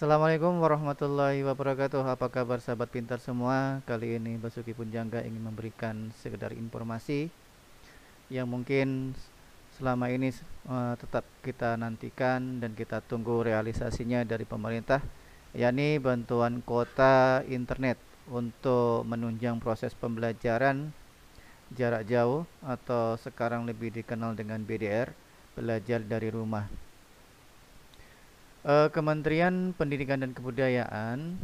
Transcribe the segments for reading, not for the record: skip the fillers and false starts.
Assalamualaikum warahmatullahi wabarakatuh. Apa kabar sahabat pintar semua? Kali ini Basuki Punjangga ingin memberikan sekedar informasi yang mungkin selama ini tetap kita nantikan dan kita tunggu realisasinya dari pemerintah, yakni bantuan kuota internet untuk menunjang proses pembelajaran jarak jauh atau sekarang lebih dikenal dengan BDR, belajar dari rumah. Kementerian Pendidikan dan Kebudayaan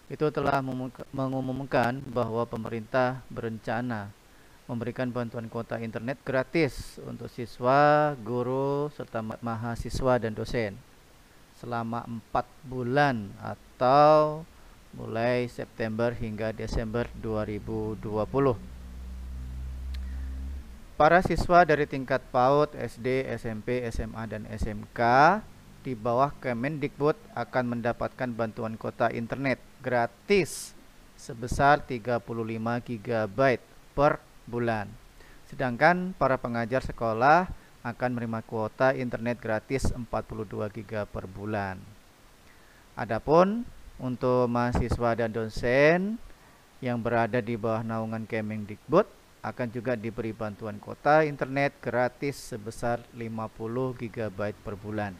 itu telah mengumumkan bahwa pemerintah berencana memberikan bantuan kuota internet gratis untuk siswa, guru, serta mahasiswa dan dosen selama 4 bulan atau mulai September hingga Desember 2020. Para siswa dari tingkat PAUD, SD, SMP, SMA, dan SMK di bawah Kemendikbud akan mendapatkan bantuan kuota internet gratis sebesar 35 GB per bulan. Sedangkan para pengajar sekolah akan menerima kuota internet gratis 42 GB per bulan. Adapun untuk mahasiswa dan dosen yang berada di bawah naungan Kemendikbud akan juga diberi bantuan kuota internet gratis sebesar 50 GB per bulan.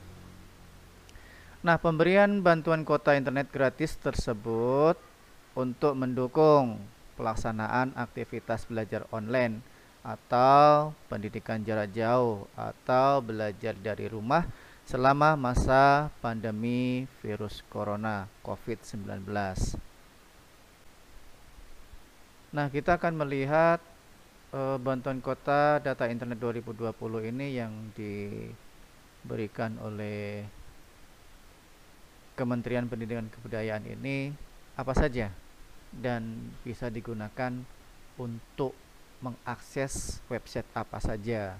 Nah, pemberian bantuan kuota internet gratis tersebut untuk mendukung pelaksanaan aktivitas belajar online atau pendidikan jarak jauh atau belajar dari rumah selama masa pandemi virus corona COVID-19. Nah, kita akan melihat bantuan kuota data internet 2020 ini yang diberikan oleh Kementerian Pendidikan dan Kebudayaan ini apa saja dan bisa digunakan untuk mengakses website apa saja.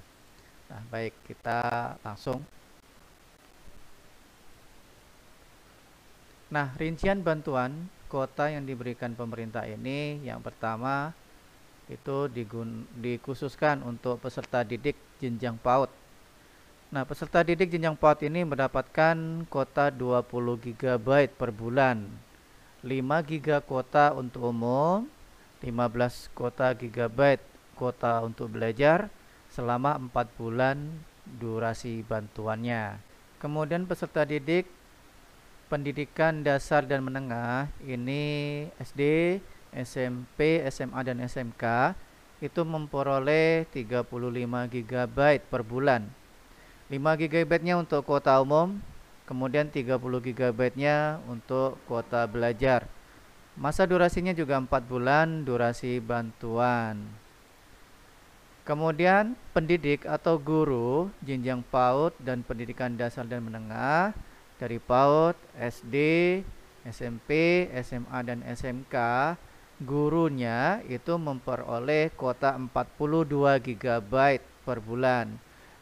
Nah, baik, kita langsung. Nah, rincian bantuan kuota yang diberikan pemerintah ini yang pertama itu dikhususkan untuk peserta didik jenjang PAUD. Nah, peserta didik jenjang PAUD ini mendapatkan kuota 20 GB per bulan, 5 GB kuota untuk umum, 15 kuota GB kuota untuk belajar selama 4 bulan durasi bantuannya. Kemudian peserta didik pendidikan dasar dan menengah ini SD, SMP, SMA, dan SMK itu memperoleh 35 GB per bulan. 5 GB-nya untuk kuota umum, kemudian 30 GB-nya untuk kuota belajar. Masa durasinya juga 4 bulan durasi bantuan. Kemudian pendidik atau guru jenjang PAUD dan pendidikan dasar dan menengah dari PAUD, SD, SMP, SMA, dan SMK, gurunya itu memperoleh kuota 42 GB per bulan.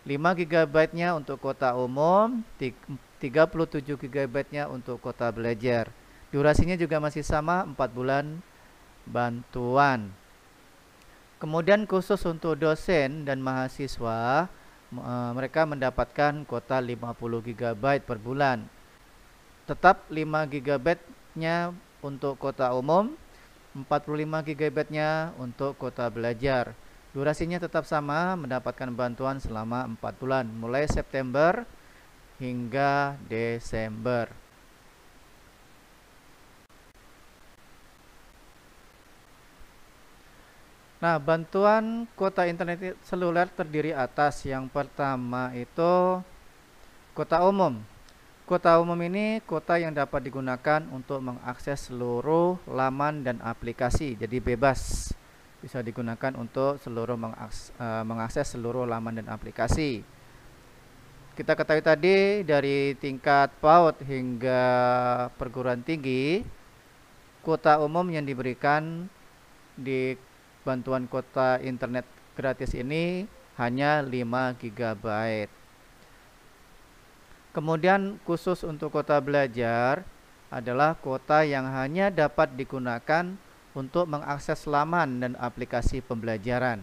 5 GB-nya untuk kuota umum, 37 GB-nya untuk kuota belajar. Durasinya juga masih sama, 4 bulan bantuan. Kemudian khusus untuk dosen dan mahasiswa, mereka mendapatkan kuota 50 GB per bulan. Tetap 5 GB-nya untuk kuota umum, 45 GB-nya untuk kuota belajar. Durasinya tetap sama, mendapatkan bantuan selama 4 bulan, mulai September hingga Desember. Nah, bantuan kuota internet seluler terdiri atas yang pertama itu kuota umum. Kuota umum ini kuota yang dapat digunakan untuk mengakses seluruh laman dan aplikasi, jadi bebas. Bisa digunakan untuk mengakses seluruh laman dan aplikasi. Kita ketahui tadi dari tingkat PAUD hingga perguruan tinggi, kuota umum yang diberikan di bantuan kuota internet gratis ini hanya 5 GB. Kemudian khusus untuk kuota belajar adalah kuota yang hanya dapat digunakan untuk mengakses laman dan aplikasi pembelajaran.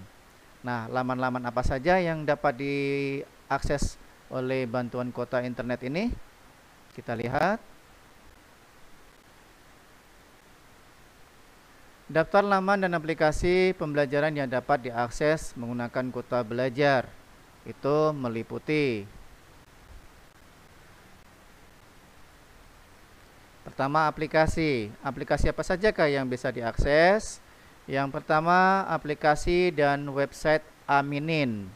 Nah, laman-laman apa saja yang dapat diakses oleh bantuan kuota internet ini? Kita lihat. Daftar laman dan aplikasi pembelajaran yang dapat diakses menggunakan kuota belajar. Itu meliputi pertama, aplikasi. Aplikasi apa sajakah yang bisa diakses? Yang pertama, aplikasi dan website Aminin.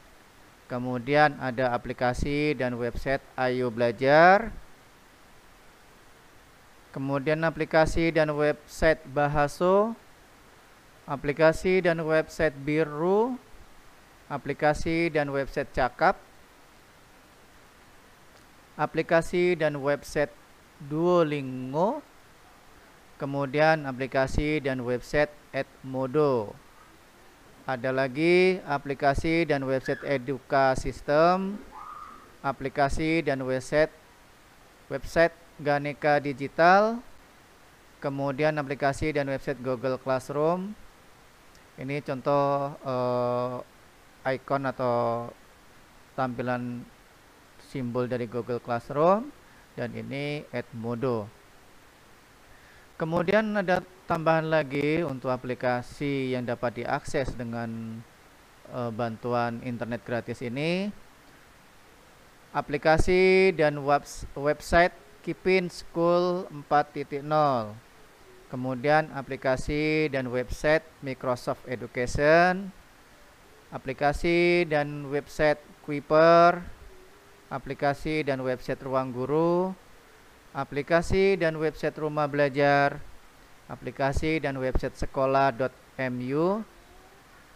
Kemudian ada aplikasi dan website Ayo Belajar. Kemudian aplikasi dan website Bahaso. Aplikasi dan website Biru. Aplikasi dan website Cakap. Aplikasi dan website Duolingo. Kemudian aplikasi dan website Edmodo. Ada lagi aplikasi dan website Eduka System, aplikasi dan website Ganeka Digital, kemudian aplikasi dan website Google Classroom. Ini contoh icon atau tampilan simbol dari Google Classroom, dan ini Edmodo. Kemudian ada tambahan lagi untuk aplikasi yang dapat diakses dengan bantuan internet gratis ini. Aplikasi dan website Kipin School 4.0. Kemudian aplikasi dan website Microsoft Education. Aplikasi dan website Kuiper. Aplikasi dan website Ruang Guru. Aplikasi dan website Rumah Belajar, aplikasi dan website sekolah.mu,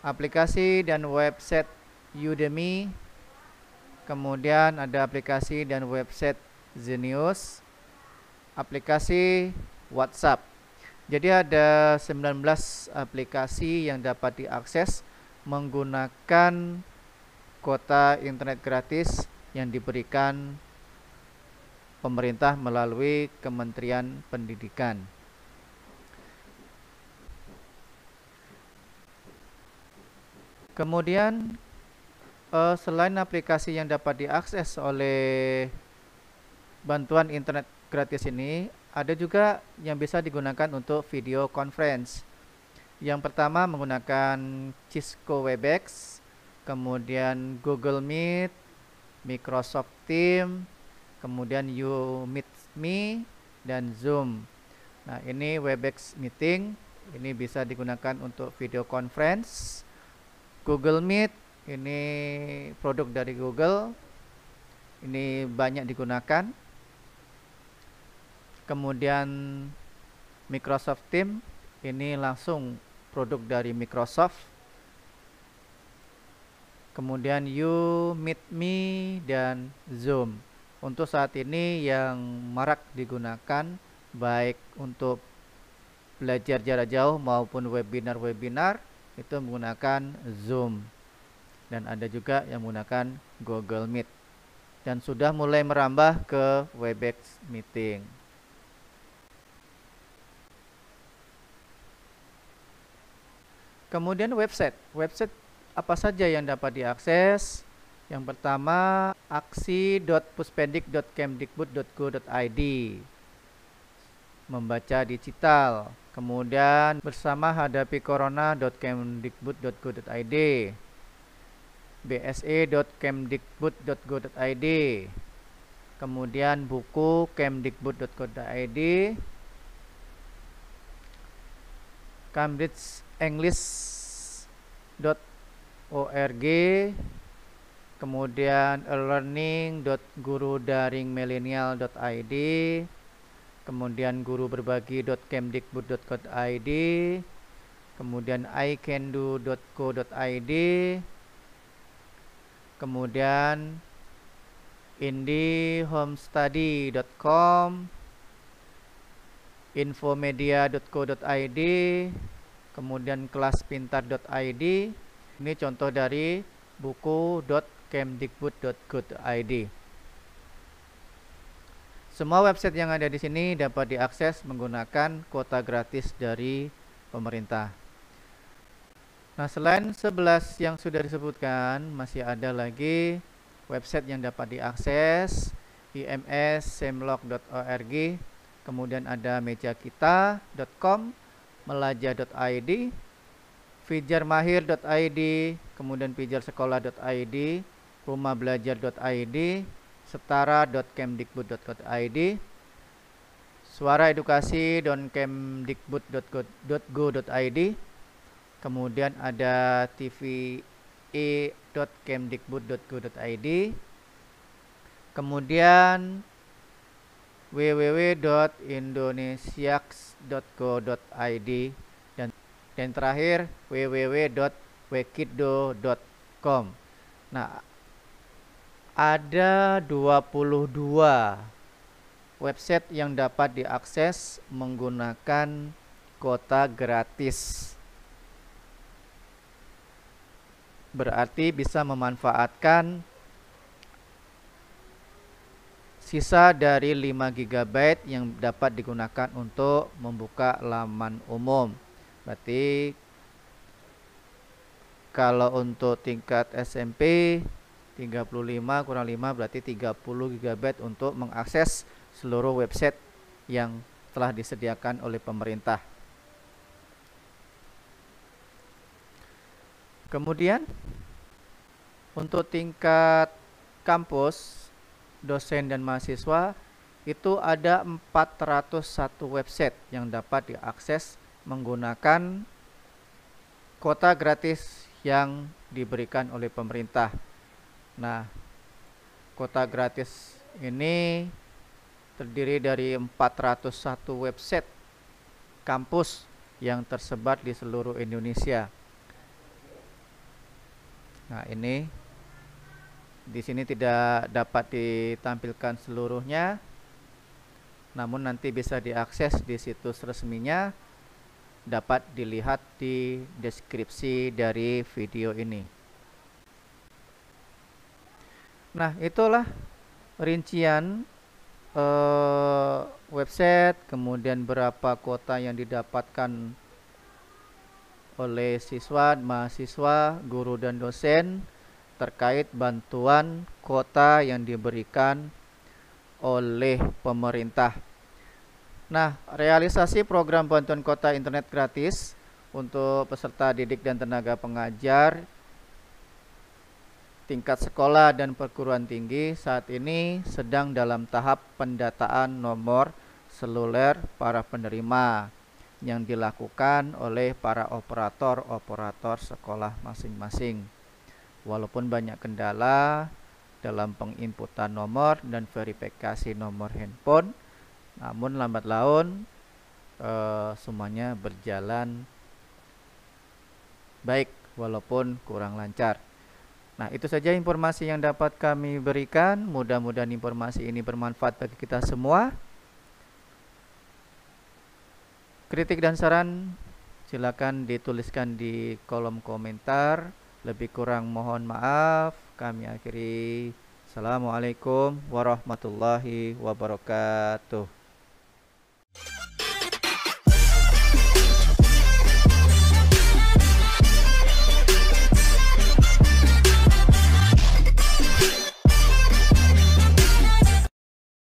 aplikasi dan website Udemy, kemudian ada aplikasi dan website Zenius, aplikasi WhatsApp. Jadi ada 19 aplikasi yang dapat diakses menggunakan kuota internet gratis yang diberikan pemerintah melalui Kementerian Pendidikan. Kemudian selain aplikasi yang dapat diakses oleh bantuan internet gratis ini, ada juga yang bisa digunakan untuk video conference. Yang pertama menggunakan Cisco Webex, kemudian Google Meet, Microsoft Teams, kemudian You Meet Me, dan Zoom. Nah, ini Webex Meeting, ini bisa digunakan untuk video conference. Google Meet, ini produk dari Google, ini banyak digunakan. Kemudian Microsoft Teams, ini langsung produk dari Microsoft. Kemudian You Meet Me dan Zoom. Untuk saat ini yang marak digunakan baik untuk belajar jarak jauh maupun webinar-webinar itu menggunakan Zoom. Dan ada juga yang menggunakan Google Meet. Dan sudah mulai merambah ke Webex Meeting. Kemudian website. Website apa saja yang dapat diakses? Yang pertama, aksi.puspendik.kemdikbud.go.id, membaca digital. Kemudian bersama hadapi corona.kemdikbud.go.id, bse.kemdikbud.go.id, kemudian buku kemdikbud.go.id, Cambridge English.org, kemudian learning.gurudaringmillennial.id, kemudian guruberbagi.kemdikbud.go.id, kemudian iCanDo.co.id, kemudian indiehomestudy.com, infomedia.co.id, kemudian kelaspintar.id. Ini contoh dari buku.kemdikbud.go.id. Semua website yang ada di sini dapat diakses menggunakan kuota gratis dari pemerintah. Nah, selain 11 yang sudah disebutkan, masih ada lagi website yang dapat diakses, ims semlog.org, kemudian ada mejakita.com, melajah.id, fijarmahir.id, kemudian fijarsekolah.id, rumahbelajar.id, setara.kemdikbud.id, suaraedukasi.kemdikbud.go.id, kemudian ada tve.kemdikbud.go.id, kemudian www.indonesiaks.go.id, dan terakhir www.wekiddo.com. Nah, ada 22 website yang dapat diakses menggunakan kuota gratis. Berarti bisa memanfaatkan sisa dari 5 GB yang dapat digunakan untuk membuka laman umum. Berarti kalau untuk tingkat SMP 35 kurang 5 berarti 30 GB untuk mengakses seluruh website yang telah disediakan oleh pemerintah. Kemudian untuk tingkat kampus, dosen dan mahasiswa itu ada 401 website yang dapat diakses menggunakan kuota gratis yang diberikan oleh pemerintah. Nah, kuota gratis ini terdiri dari 401 website kampus yang tersebar di seluruh Indonesia. Nah, ini di sini tidak dapat ditampilkan seluruhnya, namun nanti bisa diakses di situs resminya, dapat dilihat di deskripsi dari video ini. Nah, itulah rincian website, kemudian berapa kuota yang didapatkan oleh siswa, mahasiswa, guru dan dosen terkait bantuan kuota yang diberikan oleh pemerintah. Nah, realisasi program bantuan kuota internet gratis untuk peserta didik dan tenaga pengajar tingkat sekolah dan perguruan tinggi saat ini sedang dalam tahap pendataan nomor seluler para penerima yang dilakukan oleh para operator sekolah masing-masing. Walaupun banyak kendala dalam penginputan nomor dan verifikasi nomor handphone, namun lambat laun semuanya berjalan baik walaupun kurang lancar. Nah, itu saja informasi yang dapat kami berikan. Mudah-mudahan informasi ini bermanfaat bagi kita semua. Kritik dan saran silakan dituliskan di kolom komentar. Lebih kurang mohon maaf. Kami akhiri. Assalamualaikum warahmatullahi wabarakatuh.